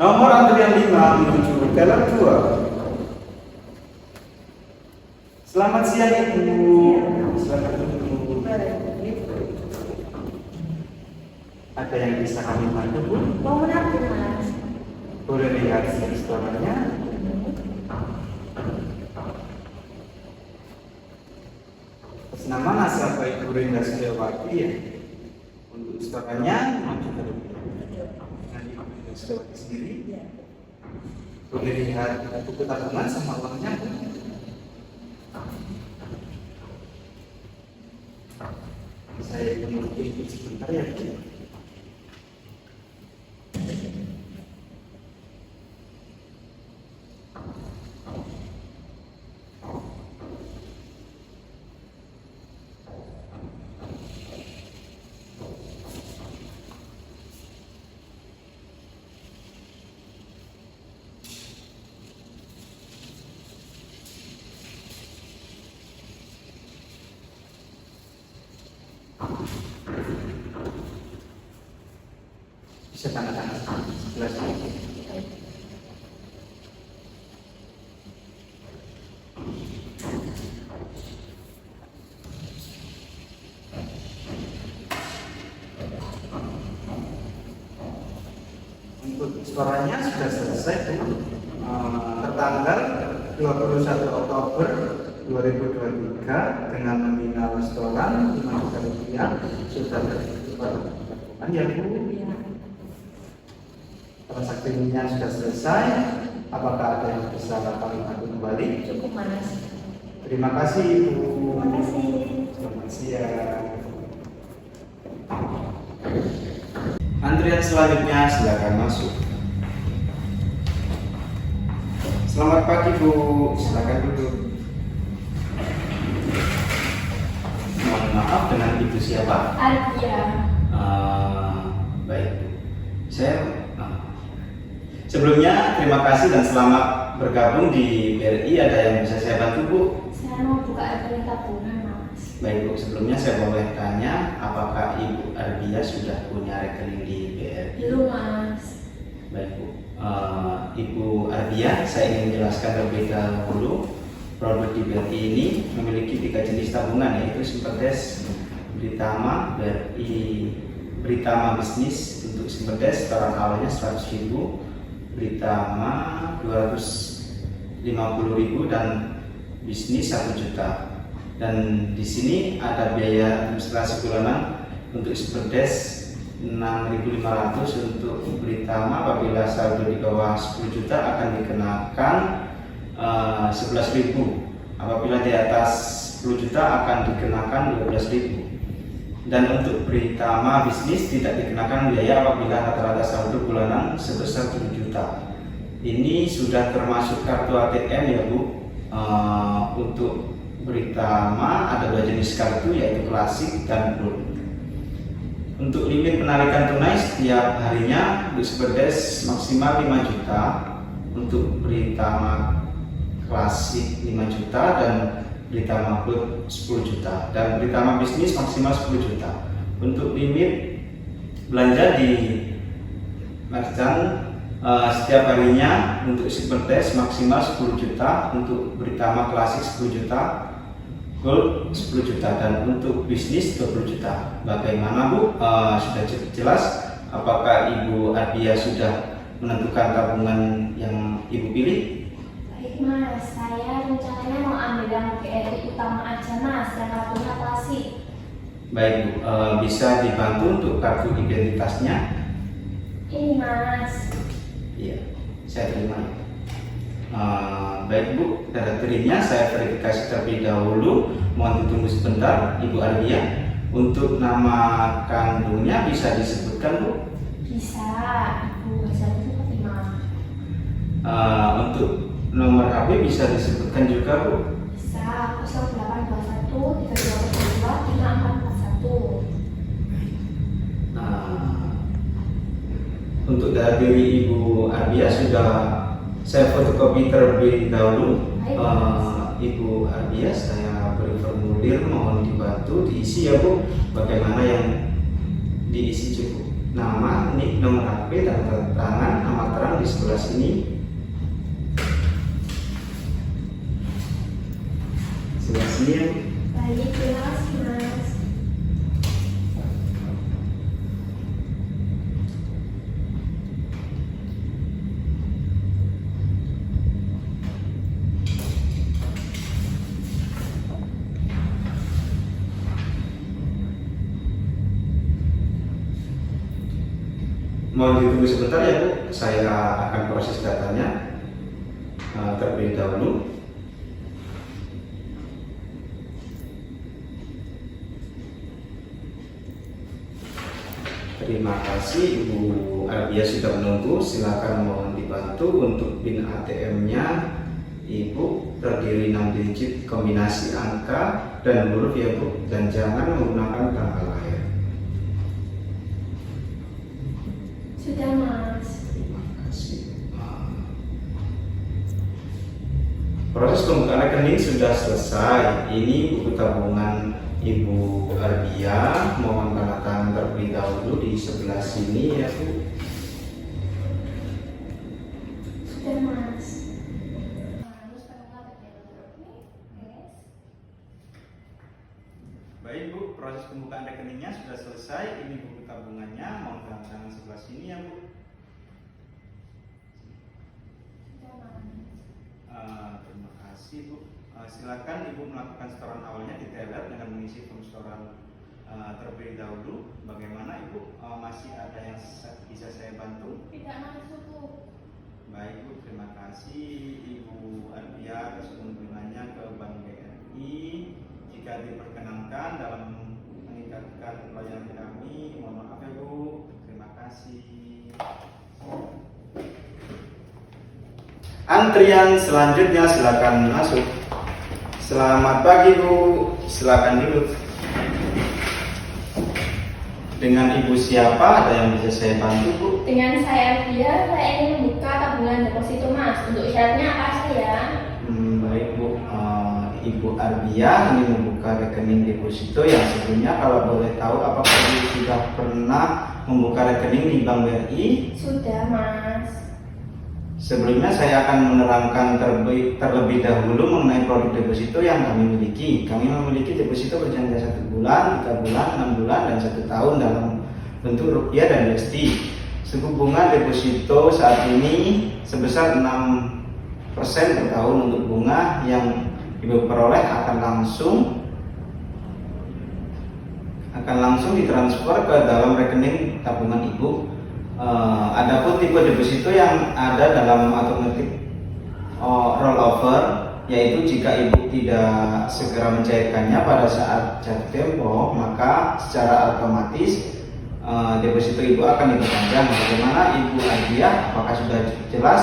Nomor antrian 5 menuju teller 2. Selamat siang Ibu. Selamat duduk. Ada yang bisa kami bantu Bu? Mau menang Mas? Boleh lihat restorannya. Atas nama nasabah Ibu Rinda Setiawati ya. Untuk restorannya juga nanti Ibu Rinda Setiawati sendiri. Boleh lihat buku tabungan sama uangnya. Saya menunggu Ibu sebentar ya Bu. Bisa tanda tangan sebelah sini. Untuk suaranya sudah selesai Bu. Tertanggal 21 Oktober 2023 dengan nominal restoran 5 juta rupiah sudah tertutup ya Bu. Transaksinya sudah selesai. Apakah ada yang bisa kami bantu kembali? Cukup Mas. Terima kasih Ibu. Terima kasih. Selamat siang. Antrian selanjutnya silakan masuk. Selamat pagi Bu, silakan duduk. Mohon maaf, dengan Ibu siapa? Ardia. Baik Bu. Sebelumnya terima kasih dan selamat bergabung di BRI. Ada yang bisa saya bantu Bu? Saya mau buka rekening tabungan Mas. Baik Bu, sebelumnya saya boleh tanya apakah Ibu Arbia sudah punya rekening di BRI? Belum Mas. Baik Bu, Ibu Arbia, saya ingin menjelaskan terlebih dahulu produk di BRI ini memiliki 3 jenis tabungan, yaitu Simperdes, Britama, BRI Britama Bisnis. Untuk Simperdes setoran awalnya 100.000, Britama 250.000 dan bisnis 1 juta. Dan di sini ada biaya administrasi bulanan untuk Simperdes 6.500, untuk Britama apabila saldo di bawah 10 juta akan dikenakan 11.000, apabila di atas 10 juta akan dikenakan 12.000. Dan untuk Britama bisnis tidak dikenakan biaya apabila rata-rata saldo bulanan sebesar 7 juta. Ini sudah termasuk kartu ATM ya Bu. Untuk Britama ada 2 jenis kartu, yaitu klasik dan gold. Untuk limit penarikan tunai setiap harinya untuk Simperdes maksimal 5 juta, untuk Britama klasik 5 juta dan Britama Gold 10 juta, dan Britama bisnis maksimal 10 juta. Untuk limit belanja di merchant setiap harinya untuk Simperdes maksimal 10 juta, untuk Britama klasik 10 juta, Gold 10 juta, dan untuk bisnis 20 juta. Bagaimana Bu? Sudah jelas? Apakah Ibu Arbia sudah menentukan tabungan yang Ibu pilih? Baik Mas, saya rencananya mau ambil yang BRI utama aja Mas, yang kartunya klasik. Baik Bu, bisa dibantu untuk kartu identitasnya? Ini Mas. Iya, saya terima. Baik Bu, data dirinya saya verifikasi terlebih dahulu. Mohon ditunggu sebentar Ibu Arbia. Untuk nama kandungnya bisa disebutkan Bu? Bisa, Ibu Hasan itu Fatima. Untuk nomor HP bisa disebutkan juga Bu? Bisa, 0821 3242 5441. Untuk data diri Ibu Arbia sudah saya fotokopi terlebih dahulu. Ibu Arbia, saya beri formulir, mohon dibantu diisi ya Bu. Bagaimana yang diisi cukup nama, nik, nomor HP, dan tanda tangan, amat terang, di sebelah sini. Sebelah sini ya. Baik, jelas Mas. Mohon ditunggu sebentar ya Bu, saya akan proses datanya terlebih dahulu. Terima kasih Ibu Arbia sudah menunggu. Silakan mohon dibantu untuk PIN ATM-nya Ibu, terdiri 6 digit kombinasi angka dan huruf ya Bu, dan jangan menggunakan tanggal lahir. Sudah Mas. Terima kasih. Proses pembukaan rekening sudah selesai. Ini buku tabungan Ibu Arbia. Mohon tanda tangan terlebih dahulu di sebelah sini ya Bu. Sudah Mas. Baik Bu, proses pembukaan rekeningnya sudah selesai. Ini buku tabungannya. Mohon tanda tangan sebelah sini ya Bu. Terima kasih Bu. Silakan Ibu melakukan setoran awalnya di teller dengan mengisi form setoran terlebih dahulu. Bagaimana Ibu? Masih ada yang bisa saya bantu? Tidak masuk Bu. Baik Bu, terima kasih Ibu Arbia atas kunjungannya ke Bank BRI. Jika diperkenankan dalam meningkatkan pelayanan kami, mohon maaf ya Bu. Terima kasih. Antrian selanjutnya silakan masuk. Selamat pagi Bu, silakan duduk. Dengan Ibu siapa? Ada yang bisa saya bantu Bu? Dengan saya Arbia, saya ingin membuka tabungan deposito Mas. Untuk syaratnya apa saja? Baik Bu, Ibu Arbia ingin membuka rekening deposito yang sebelumnya, kalau boleh tahu apakah Ibu sudah pernah membuka rekening di Bank BRI? Sudah Mas. Sebelumnya saya akan menerangkan terlebih dahulu mengenai produk deposito yang kami miliki. Kami memiliki deposito berjangka 1 bulan, 3 bulan, 6 bulan, dan 1 tahun dalam bentuk rupiah dan USD. Suku bunga deposito saat ini sebesar 6% per tahun. Untuk bunga yang Ibu peroleh akan langsung ditransfer ke dalam rekening tabungan Ibu. Adapun tipe deposito yang ada dalam automatic rollover, yaitu jika Ibu tidak segera mencairkannya pada saat jatuh tempo, maka secara otomatis deposito Ibu akan diperpanjang. Bagaimana Ibu Arbia? Apakah sudah jelas?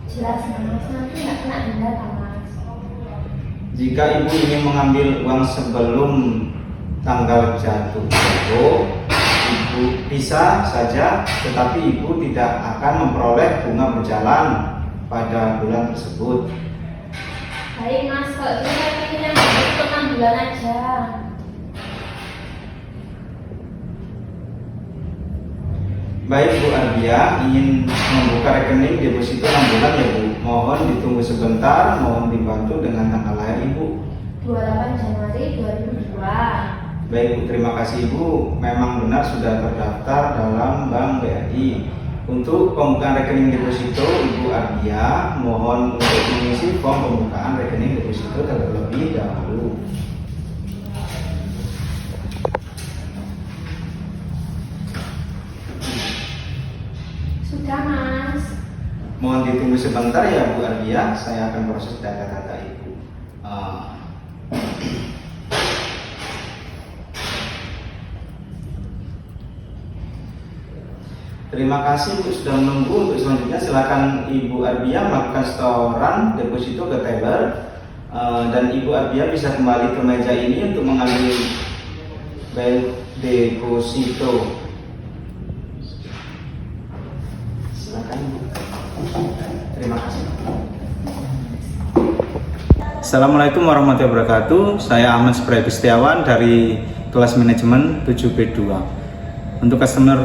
Jelas Mas, nanti nggak kena denda Mas. Jika Ibu ingin mengambil uang sebelum tanggal jatuh tempo, Ibu bisa saja, tetapi Ibu tidak akan memperoleh bunga berjalan pada bulan tersebut. Baik Mas, kalau gitu saya ingin yang untuk 6 bulan aja. Baik Bu Arbia, ingin membuka rekening deposito 6 bulan ya Bu. Mohon ditunggu sebentar, mohon dibantu dengan tanggal lahir Ibu. 28 Januari 2002. Baik Bu, terima kasih Ibu. Memang benar sudah terdaftar dalam Bank BRI. Untuk pembukaan rekening deposito Ibu Arbia, mohon untuk mengisi form pembukaan rekening deposito terlebih dahulu. Sudah Mas. Mohon ditunggu sebentar ya Bu Arbia, saya akan proses data-data Ibu. Terima kasih Bu sudah menunggu. Untuk selanjutnya silakan Ibu Arbia melakukan setoran deposito ke teller, dan Ibu Arbia bisa kembali ke meja ini untuk mengambil file deposito. Silakan Bu. Terima kasih. Assalamualaikum warahmatullahi wabarakatuh. Saya Ahmad Supriyadi Setiawan dari kelas manajemen 7B2. Untuk customer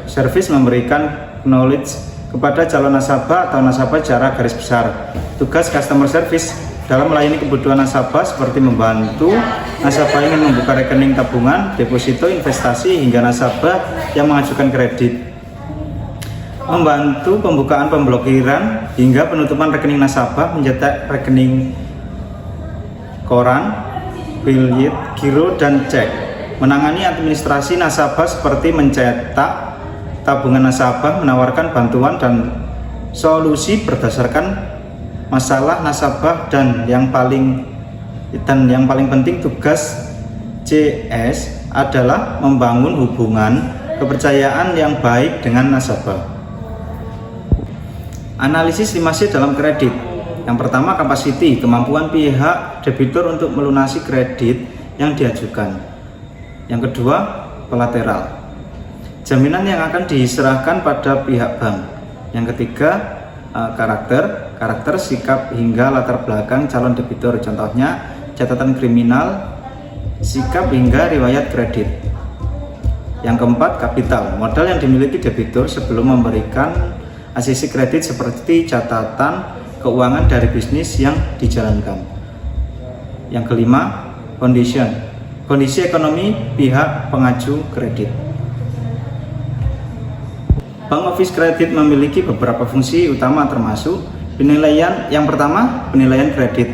service memberikan knowledge kepada calon nasabah atau nasabah secara garis besar. Tugas customer service dalam melayani kebutuhan nasabah seperti membantu nasabah ingin membuka rekening tabungan, deposito, investasi, hingga nasabah yang mengajukan kredit. Membantu pembukaan, pemblokiran, hingga penutupan rekening nasabah, mencetak rekening koran, bilet, giro, dan cek. Menangani administrasi nasabah seperti mencetak tabungan nasabah, menawarkan bantuan dan solusi berdasarkan masalah nasabah, dan yang paling penting tugas CS adalah membangun hubungan kepercayaan yang baik dengan nasabah. Analisis 5C dalam kredit. Yang pertama, capacity, kemampuan pihak debitur untuk melunasi kredit yang diajukan. Yang kedua, kolateral, jaminan yang akan diserahkan pada pihak bank. Yang ketiga, karakter, sikap, hingga latar belakang calon debitur. Contohnya, catatan kriminal, sikap, hingga riwayat kredit. Yang keempat, kapital, modal yang dimiliki debitur sebelum memberikan asisi kredit seperti catatan keuangan dari bisnis yang dijalankan. Yang kelima, condition, kondisi ekonomi pihak pengaju kredit. Bank Office Kredit memiliki beberapa fungsi utama, termasuk penilaian. Yang pertama, penilaian kredit,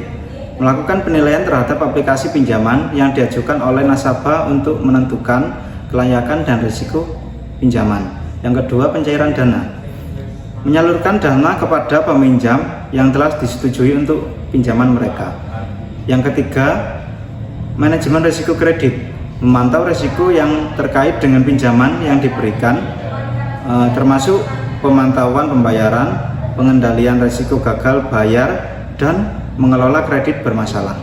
melakukan penilaian terhadap aplikasi pinjaman yang diajukan oleh nasabah untuk menentukan kelayakan dan risiko pinjaman. Yang kedua, pencairan dana, menyalurkan dana kepada peminjam yang telah disetujui untuk pinjaman mereka. Yang ketiga, manajemen risiko kredit, memantau risiko yang terkait dengan pinjaman yang diberikan, termasuk pemantauan pembayaran, pengendalian risiko gagal bayar, dan mengelola kredit bermasalah.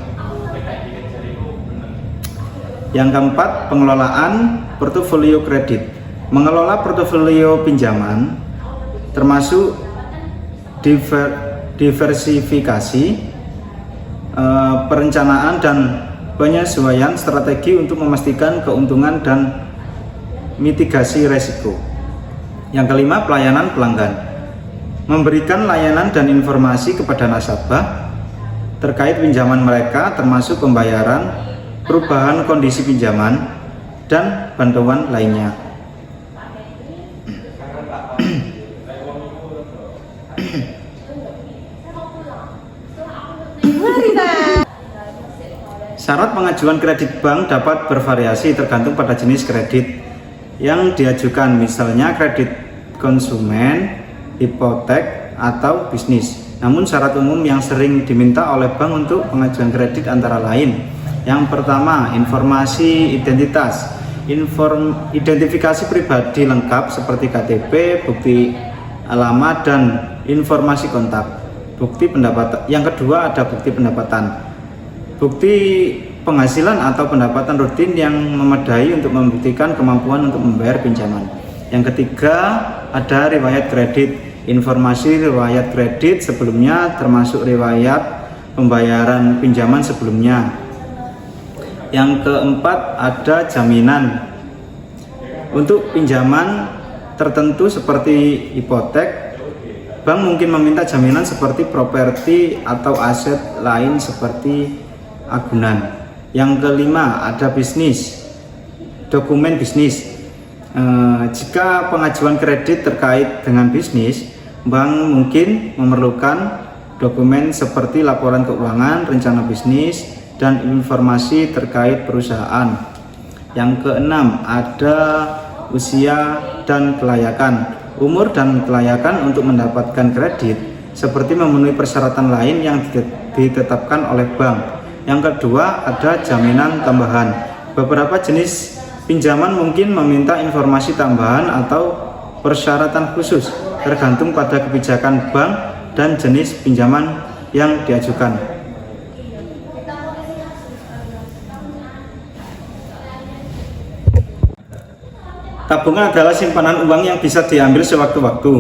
Yang keempat, pengelolaan portofolio kredit, mengelola portofolio pinjaman, termasuk diversifikasi, perencanaan, dan penyesuaian strategi untuk memastikan keuntungan dan mitigasi risiko. Yang kelima, pelayanan pelanggan, memberikan layanan dan informasi kepada nasabah terkait pinjaman mereka, termasuk pembayaran, perubahan kondisi pinjaman, dan bantuan lainnya. Syarat pengajuan kredit bank dapat bervariasi tergantung pada jenis kredit yang diajukan, misalnya kredit konsumen, hipotek, atau bisnis. Namun syarat umum yang sering diminta oleh bank untuk pengajuan kredit antara lain: yang pertama, informasi identitas, identifikasi pribadi lengkap seperti KTP, bukti alamat, dan informasi kontak. Bukti pendapatan. Yang kedua, ada bukti pendapatan, bukti penghasilan atau pendapatan rutin yang memadai untuk membuktikan kemampuan untuk membayar pinjaman. Yang ketiga, ada riwayat kredit, informasi riwayat kredit sebelumnya, termasuk riwayat pembayaran pinjaman sebelumnya. Yang keempat, ada jaminan untuk pinjaman tertentu seperti hipotek. Bank mungkin meminta jaminan seperti properti atau aset lain seperti agunan. Yang kelima, ada bisnis, dokumen bisnis. Jika pengajuan kredit terkait dengan bisnis, bank mungkin memerlukan dokumen seperti laporan keuangan, rencana bisnis, dan informasi terkait perusahaan. Yang keenam, ada usia dan kelayakan, umur dan kelayakan untuk mendapatkan kredit, seperti memenuhi persyaratan lain yang ditetapkan oleh bank. Yang kedua, ada jaminan tambahan. Beberapa jenis pinjaman mungkin meminta informasi tambahan atau persyaratan khusus, tergantung pada kebijakan bank dan jenis pinjaman yang diajukan. Tabungan adalah simpanan uang yang bisa diambil sewaktu-waktu.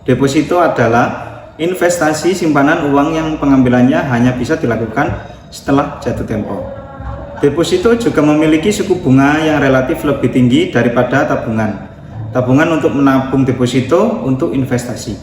Deposito adalah investasi simpanan uang yang pengambilannya hanya bisa dilakukan setelah jatuh tempo. Deposito juga memiliki suku bunga yang relatif lebih tinggi daripada tabungan. Tabungan untuk menabung, deposito untuk investasi.